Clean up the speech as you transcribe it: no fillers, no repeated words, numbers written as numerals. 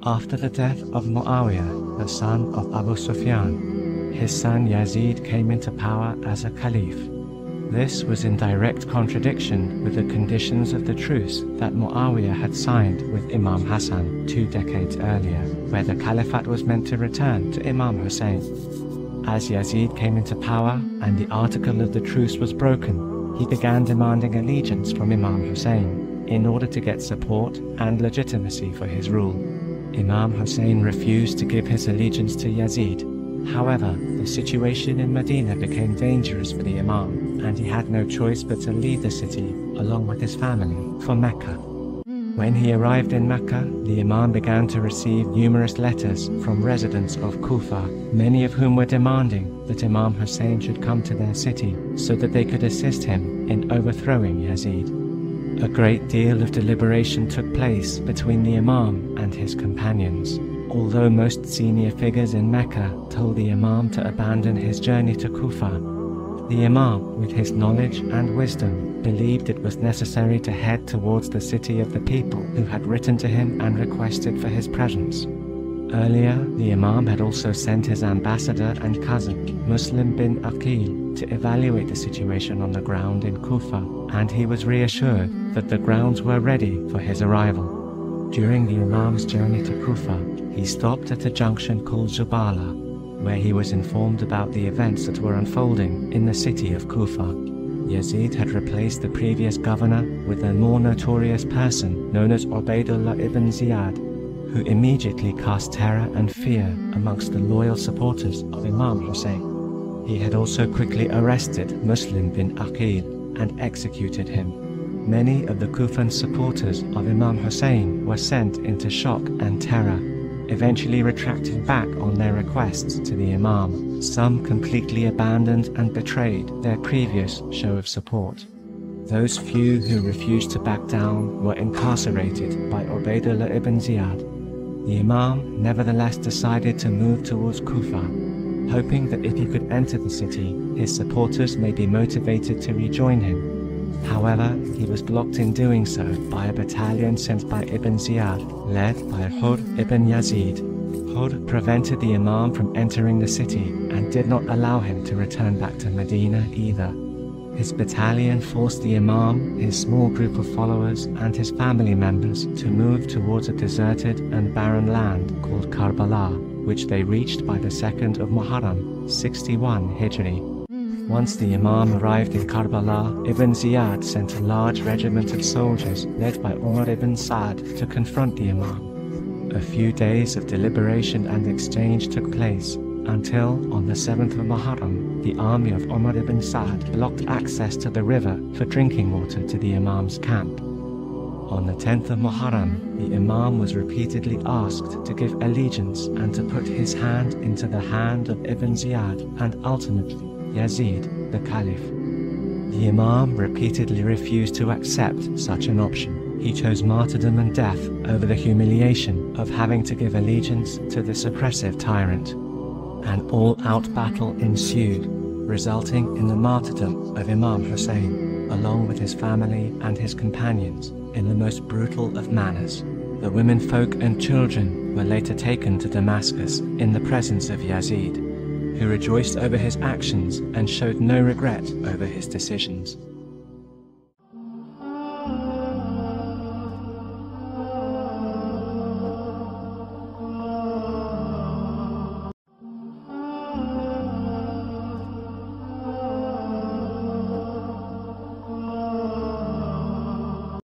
After the death of Muawiyah, the son of Abu Sufyan, his son Yazid came into power as a caliph. This was in direct contradiction with the conditions of the truce that Muawiyah had signed with Imam Hassan 2 decades earlier, where the caliphate was meant to return to Imam Hussein. As Yazid came into power and the article of the truce was broken, he began demanding allegiance from Imam Hussein in order to get support and legitimacy for his rule. Imam Hussein refused to give his allegiance to Yazid. However, the situation in Medina became dangerous for the Imam, and he had no choice but to leave the city, along with his family, for Mecca. When he arrived in Mecca, the Imam began to receive numerous letters from residents of Kufa, many of whom were demanding that Imam Hussein should come to their city so that they could assist him in overthrowing Yazid. A great deal of deliberation took place between the Imam and his companions. Although most senior figures in Mecca told the Imam to abandon his journey to Kufa, the Imam, with his knowledge and wisdom, believed it was necessary to head towards the city of the people who had written to him and requested for his presence. Earlier, the Imam had also sent his ambassador and cousin, Muslim bin Aqil, to evaluate the situation on the ground in Kufa, and he was reassured that the grounds were ready for his arrival. During the Imam's journey to Kufa, he stopped at a junction called Zubala, where he was informed about the events that were unfolding in the city of Kufa. Yazid had replaced the previous governor with a more notorious person known as Ubaydullah ibn Ziyad, who immediately cast terror and fear amongst the loyal supporters of Imam Hussein. He had also quickly arrested Muslim bin Aqil and executed him. Many of the Kufan supporters of Imam Hussein were sent into shock and terror, eventually retracting back on their requests to the Imam. Some completely abandoned and betrayed their previous show of support. Those few who refused to back down were incarcerated by Ubaydullah ibn Ziyad. The Imam nevertheless decided to move towards Kufa, hoping that if he could enter the city, his supporters may be motivated to rejoin him. However, he was blocked in doing so by a battalion sent by Ibn Ziyad, led by Hur ibn Yazid. Hur prevented the Imam from entering the city and did not allow him to return back to Medina either. His battalion forced the Imam, his small group of followers, and his family members to move towards a deserted and barren land called Karbala, which they reached by the 2nd of Muharram, 61 Hijri. Once the Imam arrived in Karbala, Ibn Ziyad sent a large regiment of soldiers led by Umar ibn Sa'd to confront the Imam. A few days of deliberation and exchange took place, until on the 7th of Muharram, the army of Umar ibn Sa'd blocked access to the river for drinking water to the Imam's camp. On the 10th of Muharram, the Imam was repeatedly asked to give allegiance and to put his hand into the hand of Ibn Ziyad and ultimately Yazid, the Caliph. The Imam repeatedly refused to accept such an option. He chose martyrdom and death over the humiliation of having to give allegiance to this oppressive tyrant. An all-out battle ensued, resulting in the martyrdom of Imam Hussein, along with his family and his companions, in the most brutal of manners. The womenfolk and children were later taken to Damascus in the presence of Yazid, who rejoiced over his actions and showed no regret over his decisions.